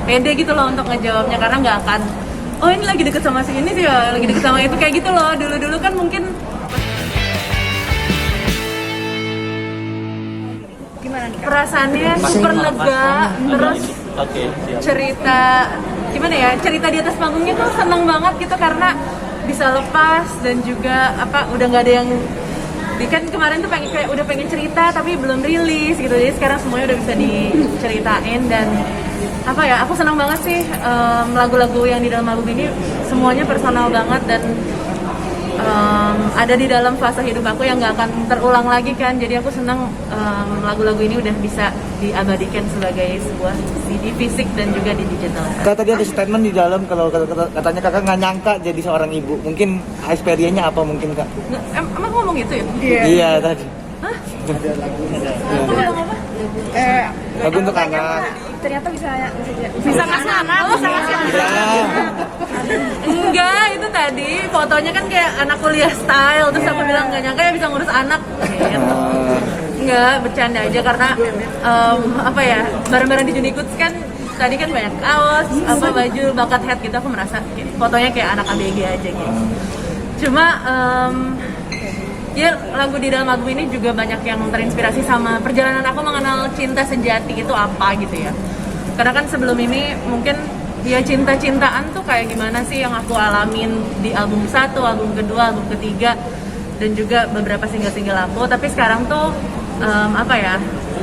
pede gitu loh untuk ngejawabnya, karena nggak akan oh ini lagi deket sama si ini sih ya, lagi deket sama itu, kayak gitu loh. Dulu kan mungkin Gimana nih Kak? perasaannya super lega, terus cerita gimana ya, cerita di atas panggungnya tuh seneng banget gitu karena bisa lepas, dan juga apa, udah nggak ada yang kan kemarin tuh udah pengen cerita tapi belum rilis gitu, jadi sekarang semuanya udah bisa diceritain. Dan apa ya, aku senang banget sih lagu-lagu yang di dalam album ini semuanya personal banget, dan ada di dalam fase hidup aku yang nggak akan terulang lagi kan. Jadi aku senang lagu-lagu ini udah bisa diabadikan sebagai sebuah CD fisik dan juga di digital. Kak, tadi ada statement di dalam kalau katanya kakak nggak nyangka jadi seorang ibu. Mungkin experience-nya apa mungkin Kak? Emang ngomong gitu ya? Iya tadi. Hah? Iya. Aku bilang apa? Lagu untuk anak. Ternyata bisa Ngasih anak? Oh, bisa ngasih anak? Iya. Enggak, itu tadi fotonya kan kayak anak kuliah style, terus aku bilang nggak nyangka ya bisa ngurus anak. Gitu. Enggak, bercanda aja karena apa ya, barang-barang di Unicode kan tadi kan banyak kaos, apa baju, bucket hat gitu. Aku merasa fotonya kayak anak ABG aja gitu. Cuma ya lagu di dalam album ini juga banyak yang terinspirasi sama perjalanan aku mengenal cinta sejati itu apa gitu ya. Karena kan sebelum ini mungkin ya cinta-cintaan tuh kayak gimana sih yang aku alamin di album 1, album kedua, album ketiga, dan juga beberapa single-single aku. Tapi sekarang tuh apa ya,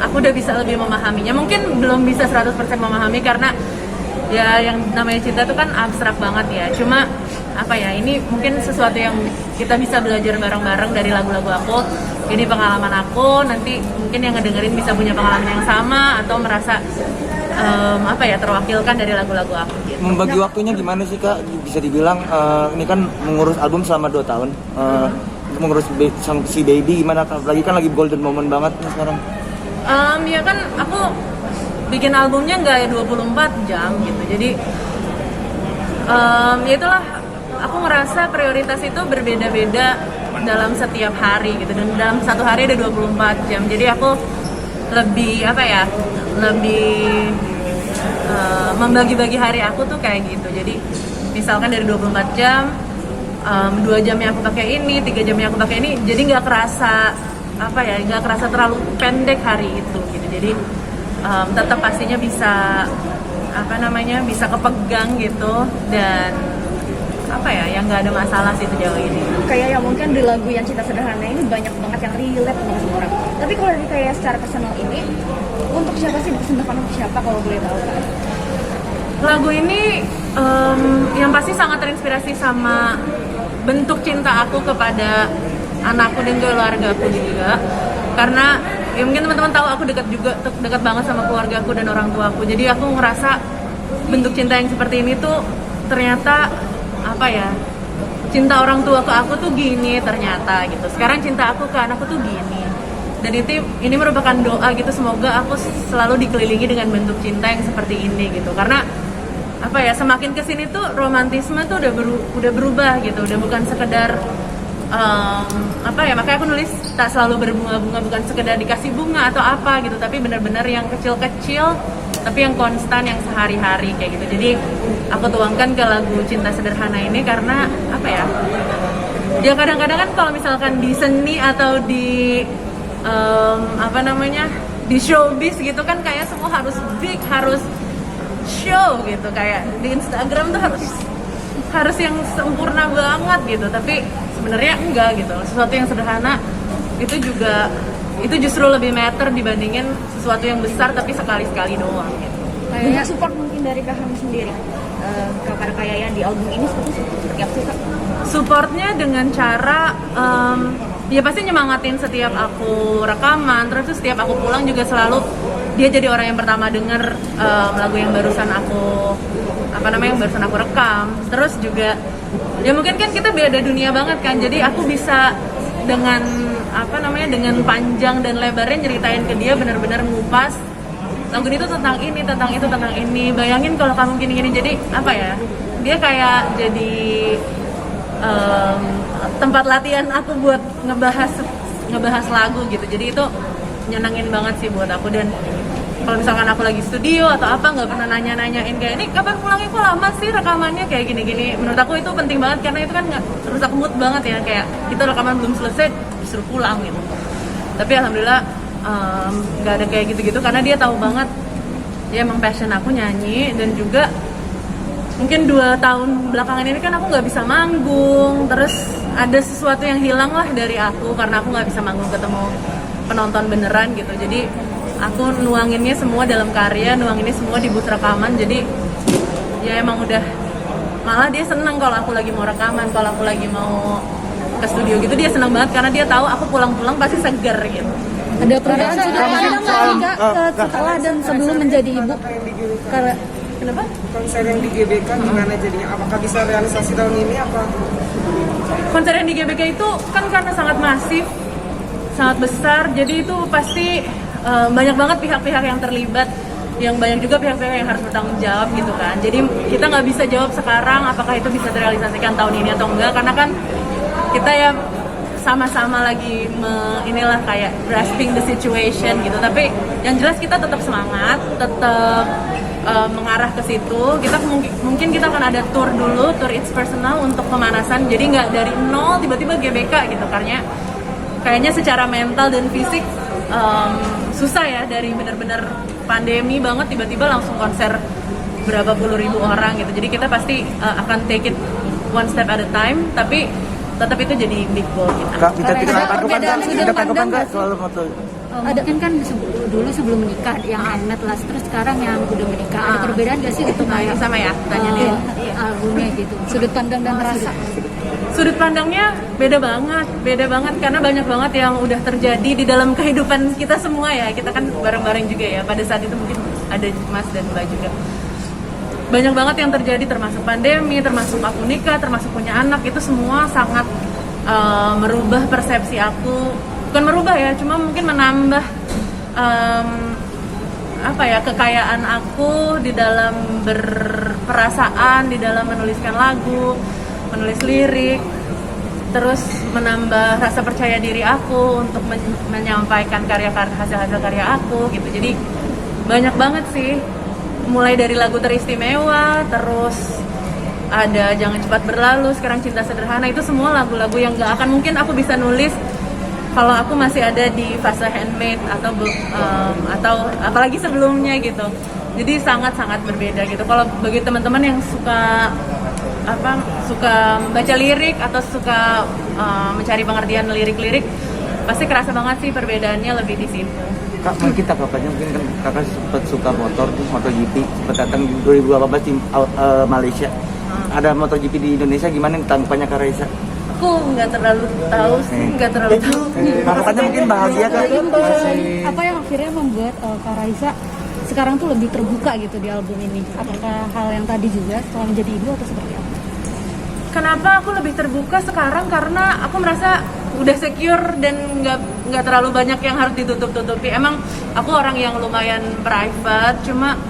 aku udah bisa lebih memahaminya. Mungkin belum bisa 100% memahami karena ya yang namanya cinta tuh kan abstrak banget ya. Cuma apa ya, ini mungkin sesuatu yang kita bisa belajar bareng-bareng dari lagu-lagu aku. Ini pengalaman aku, nanti mungkin yang ngedengerin bisa punya pengalaman yang sama atau merasa apa ya, terwakilkan dari lagu-lagu aku gitu. Membagi waktunya gimana sih Kak? Bisa dibilang ini kan mengurus album selama 2 tahun. Mengurus si baby gimana Kak? Lagi kan lagi golden moment banget nih sekarang. Ya kan aku bikin albumnya nggak 24 jam gitu, jadi ya itulah, aku ngerasa prioritas itu berbeda-beda dalam setiap hari gitu, dan dalam satu hari ada 24 jam, jadi aku lebih apa ya, lebih membagi-bagi hari aku tuh kayak gitu. Jadi misalkan dari 24 jam 2 jamnya aku pakai ini, 3 jamnya aku pakai ini, jadi nggak kerasa apa ya, nggak kerasa terlalu pendek hari itu gitu. Jadi tetap pastinya bisa apa namanya, bisa kepegang gitu, dan apa ya, yang nggak ada masalah sih sejauh ini. Kayak yang mungkin di lagu yang Cinta Sederhana ini banyak banget yang relate dengan semua orang. Tapi kalau dari kayak secara personal ini, untuk siapa sih, dipersembahkan untuk siapa kalau boleh tahu kan? Lagu ini yang pasti sangat terinspirasi sama bentuk cinta aku kepada anakku dan keluarga aku juga. Karena ya mungkin teman-teman tahu aku dekat banget sama keluarga aku dan orang tua aku. Jadi aku ngerasa bentuk cinta yang seperti ini tuh ternyata apa ya, cinta orang tua ke aku tuh gini ternyata gitu. Sekarang cinta aku ke anakku tuh gini. Dan ini merupakan doa gitu, semoga aku selalu dikelilingi dengan bentuk cinta yang seperti ini gitu. Karena apa ya, semakin kesini tuh romantisme tuh udah berubah gitu, udah bukan sekedar apa ya, makanya aku nulis tak selalu berbunga-bunga, bukan sekedar dikasih bunga atau apa gitu, tapi benar-benar yang kecil-kecil tapi yang konstan, yang sehari-hari kayak gitu. Jadi aku tuangkan ke lagu Cinta Sederhana ini karena apa ya, ya kadang-kadang kan kalau misalkan di seni atau di apa namanya, di showbiz gitu kan kayak semua harus big, harus show gitu, kayak di Instagram tuh harus yang sempurna banget gitu, tapi sebenarnya enggak gitu. Sesuatu yang sederhana itu justru lebih matter dibandingin sesuatu yang besar tapi sekali-sekali doang gitu. Kayaknya support mungkin dari Kak Ham sendiri kepada Kak Yayan di album ini seperti apa sih Kak? Supportnya dengan cara ya pasti nyemangatin setiap aku rekaman, terus setiap aku pulang juga selalu dia jadi orang yang pertama denger lagu yang barusan aku rekam. Terus juga ya mungkin kan kita beda dunia banget kan, jadi aku bisa dengan dengan panjang dan lebarnya nyeritain ke dia, benar-benar ngupas lagu itu tentang ini, tentang itu, tentang ini. Bayangin kalau kamu gini-gini, jadi apa ya, dia kayak jadi tempat latihan aku buat ngebahas lagu gitu. Jadi itu nyenengin banget sih buat aku, dan kalau misalkan aku lagi studio atau apa nggak pernah nanya-nanyain kayak ini kapan pulangnya, kok lama sih rekamannya kayak gini-gini. Menurut aku itu penting banget karena itu kan nggak rusak mood banget ya, kayak kita rekaman belum selesai disuruh pulang gitu. Tapi alhamdulillah nggak ada kayak gitu-gitu karena dia tahu banget ya emang passion aku nyanyi. Dan juga mungkin 2 tahun belakangan ini kan aku nggak bisa manggung, terus ada sesuatu yang hilang lah dari aku karena aku nggak bisa manggung ketemu penonton beneran gitu. Jadi aku nuanginnya semua dalam karya, nuanginnya semua di booth rekaman. Jadi ya emang udah, malah dia senang kalau aku lagi mau rekaman, kalau aku lagi mau ke studio gitu dia senang banget karena dia tahu aku pulang-pulang pasti seger gitu. Ada perbedaan sudut pandang nggak sih Kak setelah dan sebelum menjadi ibu? Karena Kenapa? Konser yang di GBK gimana jadinya? Apakah bisa realisasi tahun ini apa? Konser yang di GBK itu kan karena sangat masif, sangat besar, jadi itu pasti banyak banget pihak-pihak yang terlibat, yang banyak juga pihak-pihak yang harus bertanggung jawab gitu kan. Jadi kita nggak bisa jawab sekarang apakah itu bisa terrealisasikan tahun ini atau enggak, karena kan kita ya sama-sama lagi inilah kayak grasping the situation gitu. Tapi yang jelas kita tetap semangat, tetap mengarah ke situ. Kita mungkin kita akan ada tour dulu, tour It's Personal untuk pemanasan. Jadi nggak dari nol tiba-tiba GBK gitu, karena kayaknya secara mental dan fisik susah ya, dari benar-benar pandemi banget tiba-tiba langsung konser berapa puluh ribu orang gitu. Jadi kita pasti akan take it one step at a time, tapi tetap itu jadi big goal kita. Kak, kita perbedaan sudut pandang Kak nggak sih? soal moto. Ada kan dulu sebelum menikah yang Ahmed lah, terus sekarang yang udah menikah, ada perbedaan gak sih gitu kayak Sama ya, tanya nih. albumnya gitu, Sudut pandang dan rasa. Sudut pandangnya beda banget karena banyak banget yang udah terjadi di dalam kehidupan kita semua ya. Kita kan bareng-bareng juga ya, pada saat itu mungkin ada Mas dan Mbak juga. Banyak banget yang terjadi, termasuk pandemi, termasuk aku nikah, termasuk punya anak, itu semua sangat merubah persepsi aku. Bukan merubah ya, cuma mungkin menambah kekayaan aku di dalam berperasaan, di dalam menuliskan lagu, menulis lirik, terus menambah rasa percaya diri aku untuk menyampaikan hasil-hasil karya aku gitu. Jadi banyak banget sih, mulai dari lagu Teristimewa, terus ada Jangan Cepat Berlalu, sekarang Cinta Sederhana, itu semua lagu-lagu yang gak akan mungkin aku bisa nulis kalau aku masih ada di fase handmade atau apalagi sebelumnya gitu. Jadi sangat-sangat berbeda gitu. Kalau bagi teman-teman yang suka baca lirik atau suka mencari pengertian lirik-lirik, pasti kerasa banget sih perbedaannya lebih di situ. Kak, mungkin kita kapannya mungkin kan kakak sempat suka motor tuh, MotoGP sempat datang di 2018 di Malaysia. Ada MotoGP di Indonesia, gimana tanggapannya Kak Raisa? Aku nggak terlalu tahu sih, Harapannya mungkin bahagia Kak. apa yang akhirnya membuat Kak Raisa sekarang tuh lebih terbuka gitu di album ini? Apakah hal yang tadi juga setelah menjadi ibu atau seperti apa? Kenapa aku lebih terbuka sekarang? Karena aku merasa udah secure dan nggak terlalu banyak yang harus ditutup-tutupi. Emang aku orang yang lumayan private, cuma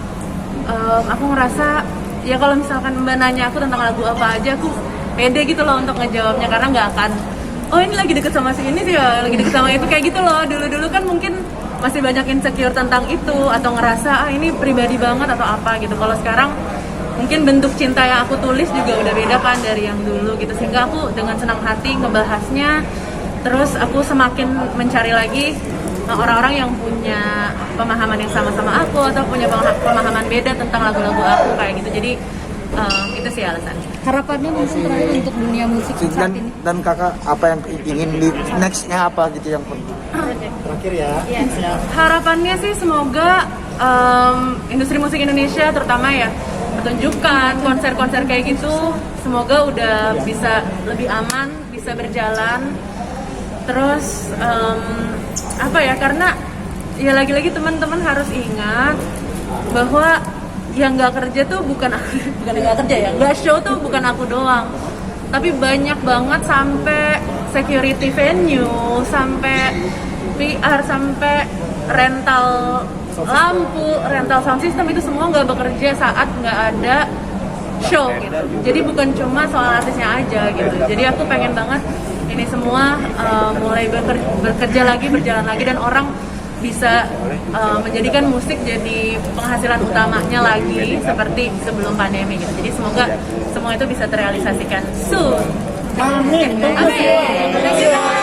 aku ngerasa ya kalau misalkan Mbak nanya aku tentang lagu apa aja, aku pede gitu loh untuk ngejawabnya, karena nggak akan ini lagi deket sama si ini sih ya, lagi deket sama itu, kayak gitu loh. Dulu kan mungkin masih banyak insecure tentang itu atau ngerasa ini pribadi banget atau apa gitu. Kalau sekarang mungkin bentuk cinta yang aku tulis juga udah beda kan dari yang dulu gitu, sehingga aku dengan senang hati ngebahasnya. Terus aku semakin mencari lagi orang-orang yang punya pemahaman yang sama-sama aku atau punya pemahaman beda tentang lagu-lagu aku kayak gitu. Jadi itu sih alasannya. Harapannya mungkin terakhir untuk dunia musik saat ini? Dan kakak apa yang ingin di nextnya apa gitu yang terakhir ya? Harapannya sih semoga industri musik Indonesia terutama ya, pertunjukan, konser-konser kayak gitu, semoga udah bisa lebih aman, bisa berjalan. Terus karena ya lagi-lagi teman-teman harus ingat bahwa yang nggak kerja tuh bukan nggak kerja ya, nggak show tuh bukan aku doang, tapi banyak banget, sampai security venue, sampai PR, sampai rental lampu, rental sound system, itu semua nggak bekerja saat nggak ada show gitu. Jadi bukan cuma soal artisnya aja gitu. Jadi aku pengen banget ini semua mulai bekerja lagi, berjalan lagi, dan orang bisa menjadikan musik jadi penghasilan utamanya lagi seperti sebelum pandemi gitu. Jadi semoga semua itu bisa terrealisasikan soon. Amin. Amin.